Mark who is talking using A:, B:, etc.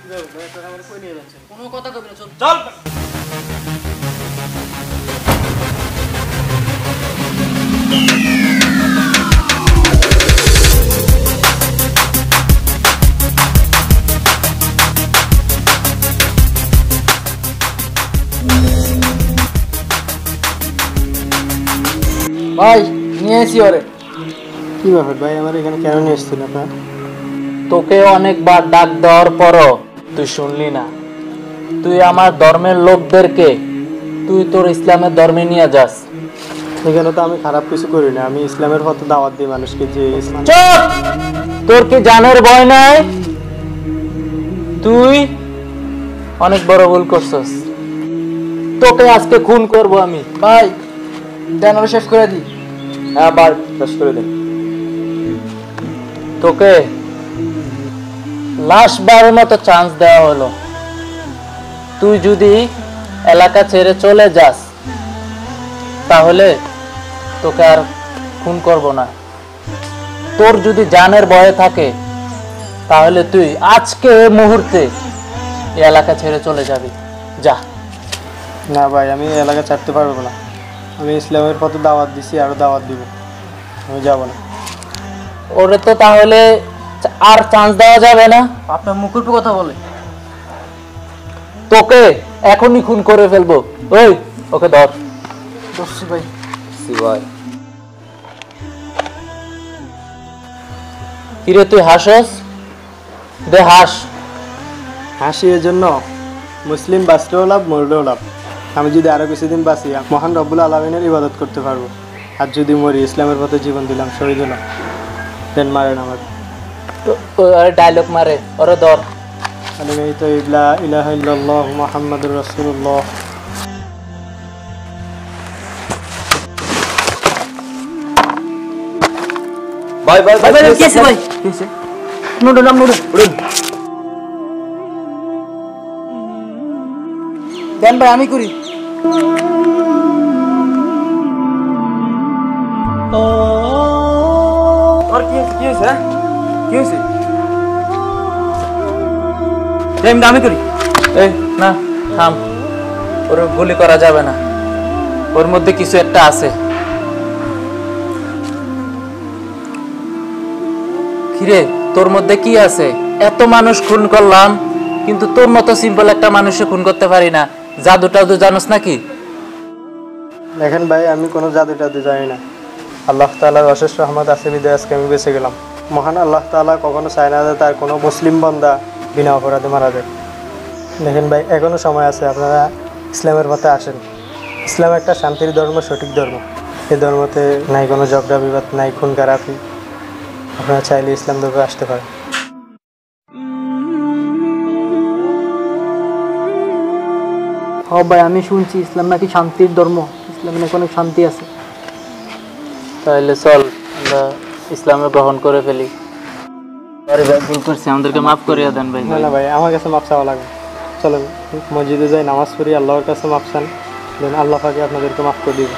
A: কোনো কথা কবি না, চল।
B: ভাই নিয়ে এসি ওরে।
C: কি ব্যাপার ভাই, আমার এখানে কেন নিয়ে এসছেন আপনার?
B: তোকে অনেকবার ডাক দেওয়ার পরও তুই শুনলি না। তুই আমার ধর্মের লোকদেরকে তুই তোর ইসলামের ধর্মে নিয়ে যাস।
C: এখানে তো আমি খারাপ কিছু করি না, আমি ইসলামের পথে দাওয়াত দিই মানুষকে যে ইসলাম।
B: চুপ! তোর কি জানের ভয় নাই? তুই অনেক বড় ভুল করছস। তোকে আজকে খুন করব আমি।
A: ভাই দেন ওরা শেষ করে দিই।
B: হ্যাঁ বার শেষ করে দে। তোকে লাস্ট বারের মতো চান্স দেওয়া হলো। তুই যদি এলাকা ছেড়ে চলে যাস তাহলে তোকে আর খুন করব না। তোর যদি জানের ভয় থাকে তাহলে তুই আজকে মুহূর্তে এই এলাকা ছেড়ে চলে যাবি। যা।
C: না ভাই, আমি এই এলাকা ছাড়তে পারবো না। আমি ইসলামের পথে দাওয়াত দিছি, আরো দাওয়াত দিব, আমি যাব না।
B: ওরে তো তাহলে আর চান্স দেওয়া যাবে না।
A: আপনার মুখের উপর কথা বলে।
B: তোকে এখনই খুন করে ফেলবো। ওই ওকে ধর।
A: দর্শি ভাই।
B: কিরে তুই হাসস? দে হাস।
C: হাসি এর জন্য মুসলিম বাঁচলেও লাভ, মরলেও লাভ। আমি যদি আরো কিছুদিন বাঁচি মহান রব্বুল আলামিনের ইবাদত করতে পারবো, আর যদি মরি ইসলামের পথে জীবন দিলাম, শহীদ হলাম। দেন মারেন আমার।
B: ডায়লগ মারে, ওরে ধর।
C: কালিমায়ে তাইয়্যিবা ইলাহা ইল্লাল্লাহু মুহাম্মাদুর রাসূলুল্লাহ।
B: ভাই ভাই ভাই
A: কি আছে ভাই? কি আছে? নোডো নাম নোডো। দেন ভাই আমি করি।
C: আর কি হয়েছে? কি হয়েছে?
A: আমি করি।
B: এই না থাম, ওর গুলি করা যাবে না, ওর মধ্যে কিছু একটা আছে। কিরে তোর মধ্যে কি আছে? এত মানুষ খুন করলাম কিন্তু তোর মতো সিম্পল একটা মানুষকে খুন করতে পারি না। জাদু টাদু জানোস নাকি?
C: দেখেন ভাই, আমি কোনো জাদু টাদু জানি না। আল্লাহ তাআলার অশেষ রহমত আছে বিধায় আজকে আমি বেঁচে গেলাম। মহান আল্লাহ তাআলা কখনো চায় না যে তার কোনো মুসলিম বান্দা বিনা অপরাধে মারা যায়। দেখেন ভাই, এখনো সময় আছে, আপনারা ইসলামের পথে আসেন। ইসলাম একটা শান্তির ধর্ম, সঠিক ধর্ম। এই ধর্মতে নাই কোনো ঝগড়া বিবাদ, নাই খুন খারাপি। আপনারা চাইলে ইসলাম ধর্মে আসতে পারেন।
A: ভাই আমি শুনছি ইসলাম নাকি শান্তির ধর্ম, ইসলামে নাকি অনেক শান্তি আছে।
B: তাহলে চল আমরা ইসলামে গ্রহণ করে ফেলি। আরে ভাই ভুল করছি, আমাদেরকে মাফ করিয়ে দেন ভাই।
C: না না ভাই, আমার কাছে মাপ চাওয়া লাগবে। চলেন মসজিদে যাই, নামাজ পড়ি, আল্লাহর কাছে মাপ চান, দেন আল্লাহ পাকে আপনাদেরকে মাফ করে দিবে।